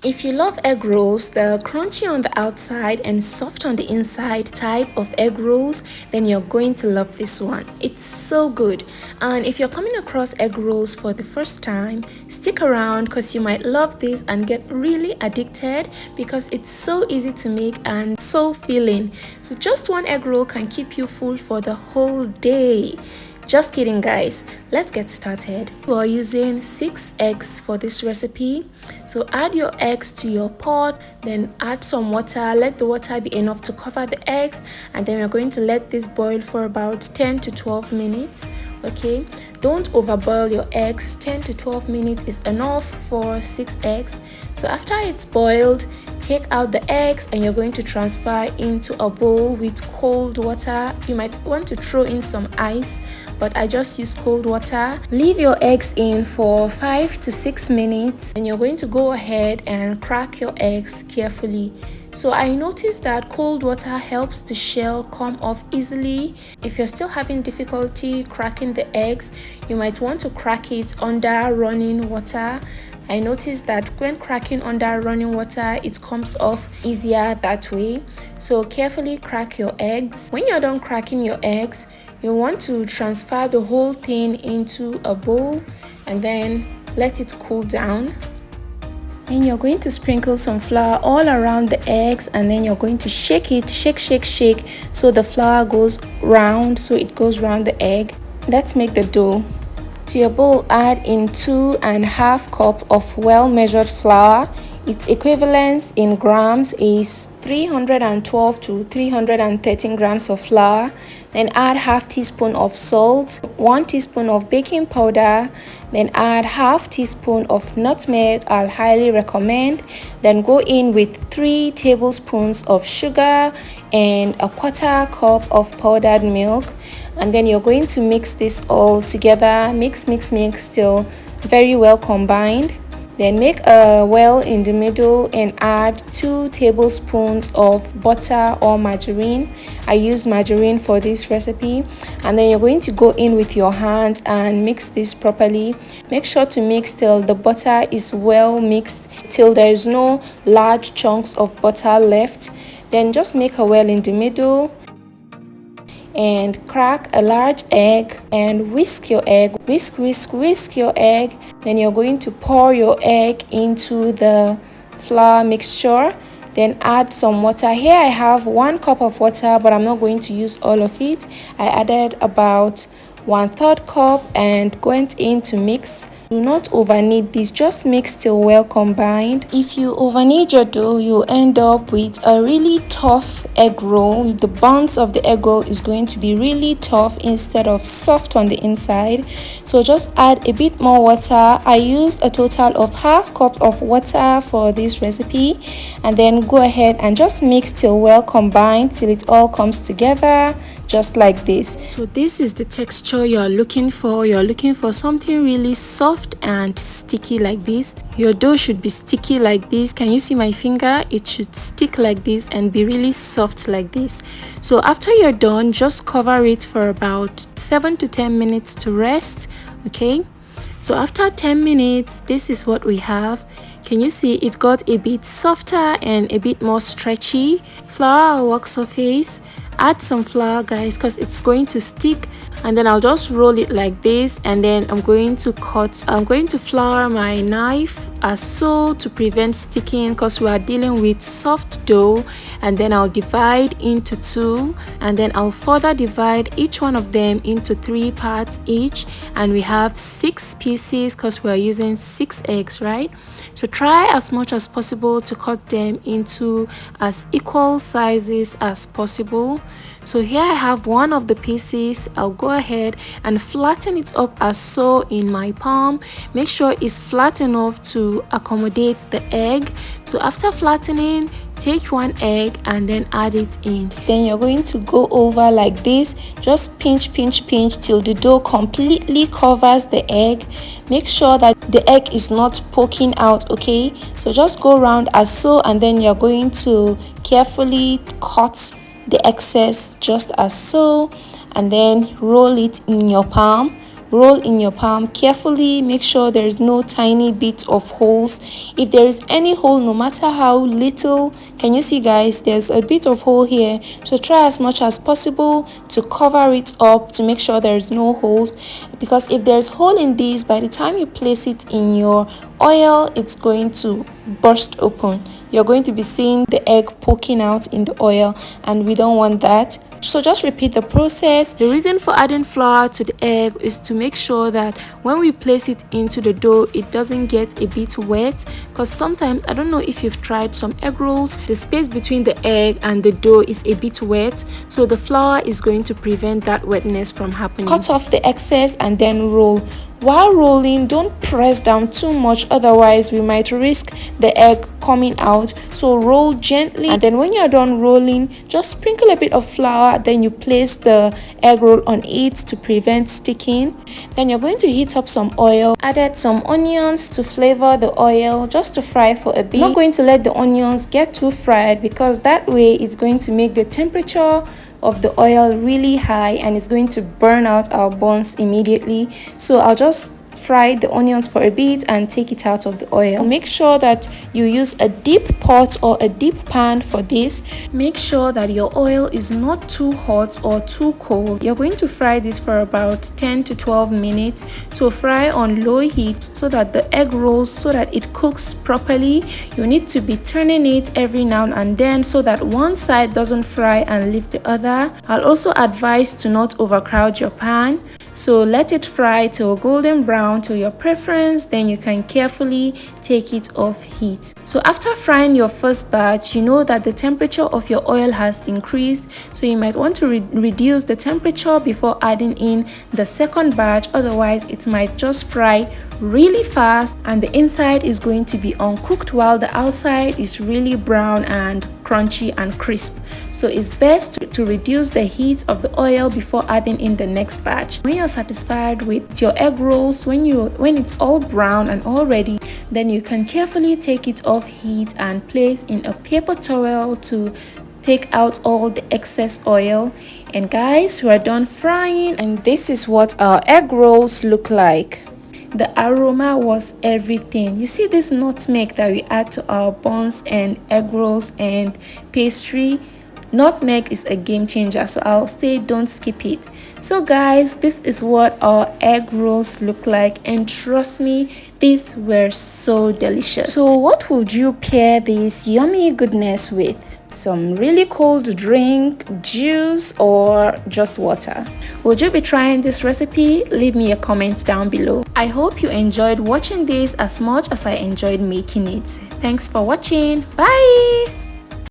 If you love egg rolls, the crunchy on the outside and soft on the inside type of egg rolls, then you're going to love this one. It's so good. And if you're coming across egg rolls for the first time, stick around because you might love this and get really addicted because it's so easy to make and so filling. So just one egg roll can keep you full for the whole day. Just kidding, guys. Let's get started. We're using 6 eggs for this recipe. So add your eggs to your pot, then add some water. Let the water be enough to cover the eggs, and then we're going to let this boil for about 10 to 12 minutes. Okay, don't overboil your eggs. 10 to 12 minutes is enough for 6 eggs. So after it's boiled, take out the eggs and you're going to transfer into a bowl with cold water. You might want to throw in some ice, but I just use cold water. Leave your eggs in for 5 to 6 minutes and you're going to go ahead and crack your eggs carefully. So I noticed that cold water helps the shell come off easily. If you're still having difficulty cracking the eggs, you might want to crack it under running water. I noticed that when cracking under running water, it comes off easier that way. So carefully crack your eggs. When you're done cracking your eggs, you want to transfer the whole thing into a bowl and then let it cool down. And you're going to sprinkle some flour all around the eggs, and then you're going to shake it, shake so the flour goes round, so it goes round the egg. Let's make the dough. To your bowl, add in 2.5 cups of well-measured flour. Its equivalence in grams is 312 to 313 grams of flour. Then add half teaspoon of salt, 1 teaspoon of baking powder, then add half teaspoon of nutmeg. I'll highly recommend. Then go in with 3 tablespoons of sugar and a 1/4 cup of powdered milk. And then you're going to mix this all together. Mix till very well combined. Then make a well in the middle and add 2 tablespoons of butter or margarine. I use margarine for this recipe. And then you're going to go in with your hand and mix this properly. Make sure to mix till the butter is well mixed, till there is no large chunks of butter left. Then just make a well in the middle and crack a large egg and whisk your egg. Whisk your egg. Then you're going to pour your egg into the flour mixture. Then add some water. Here I have 1 cup of water, but I'm not going to use all of it. I added about 1/3 cup and went in to mix. Do not overknead this, just mix till well combined. If you overknead your dough, you end up with a really tough egg roll. The buns of the egg roll is going to be really tough instead of soft on the inside. So just add a bit more water. I used a total of 1/2 cup of water for this recipe, and then go ahead and just mix till well combined till it all comes together, just like this. So this is the texture you're looking for. You're looking for something really soft and sticky like this. Your dough should be sticky like this. Can you see my finger? It should stick like this and be really soft like this. So after you're done, just cover it for about 7 to 10 minutes to rest. Okay, so after 10 minutes, this is what we have. Can you see it got a bit softer and a bit more stretchy? Flour or work surface. Add some flour, guys, because it's going to stick. And then I'll just roll it like this, and then I'm going to flour my knife as so to prevent sticking, because we are dealing with soft dough. And then I'll divide into 2, and then I'll further divide each one of them into 3 parts each, and we have 6 pieces because we're using 6 eggs, right? So try as much as possible to cut them into as equal sizes as possible. So here I have one of the pieces. I'll go ahead and flatten it up as so in my palm. Make sure it's flat enough to accommodate the egg. So after flattening, take 1 egg and then add it in. Then you're going to go over like this. Just pinch till the dough completely covers the egg. Make sure that the egg is not poking out, okay? So just go around as so, and then you're going to carefully cut the excess just as so, and then roll it in your palm. roll in your palm carefully. Make sure there's no tiny bit of holes. If there is any hole, no matter how little, can you see guys, there's a bit of hole here, so try as much as possible to cover it up to make sure there's no holes, because if there's hole in this, by the time you place it in your oil, it's going to burst open. You're going to be seeing the egg poking out in the oil, and we don't want that. So just repeat the process. The reason for adding flour to the egg is to make sure that when we place it into the dough, it doesn't get a bit wet, because sometimes, I don't know if you've tried some egg rolls, the space between the egg and the dough is a bit wet, so the flour is going to prevent that wetness from happening. Cut off the excess and then roll. While rolling, don't press down too much, otherwise we might risk the egg coming out. So roll gently, and then when you're done rolling, just sprinkle a bit of flour, then you place the egg roll on it to prevent sticking. Then you're going to heat up some oil. Added some onions to flavor the oil, just to fry for a bit. Not going to let the onions get too fried, because that way it's going to make the temperature of the oil really high and it's going to burn out our buns immediately. So I'll just fry the onions for a bit and take it out of the oil. Make sure that you use a deep pot or a deep pan for this. Make sure that your oil is not too hot or too cold. You're going to fry this for about 10 to 12 minutes. So fry on low heat so that the egg rolls, so that it cooks properly. You need to be turning it every now and then so that one side doesn't fry and leave the other. I'll also advise to not overcrowd your pan. So let it fry till golden brown to your preference, then you can carefully take it off heat. So after frying your first batch, you know that the temperature of your oil has increased, so you might want to reduce the temperature before adding in the second batch, otherwise it might just fry really fast and the inside is going to be uncooked while the outside is really brown and crunchy and crisp. So it's best to reduce the heat of the oil before adding in the next batch. When you're satisfied with your egg rolls, when it's all brown and all ready, then you can carefully take it off heat and place in a paper towel to take out all the excess oil. And guys, we're done frying, and this is what our egg rolls look like. The aroma was everything. You see this nutmeg that we add to our buns and egg rolls and pastry? Nutmeg is a game changer, so I'll say don't skip it. So guys, this is what our egg rolls look like, and trust me, these were so delicious. So what would you pair this yummy goodness with? Some really cold drink, juice, or just water? Would you be trying this recipe? Leave me a comment down below. I hope you enjoyed watching this as much as I enjoyed making it. Thanks for watching. Bye.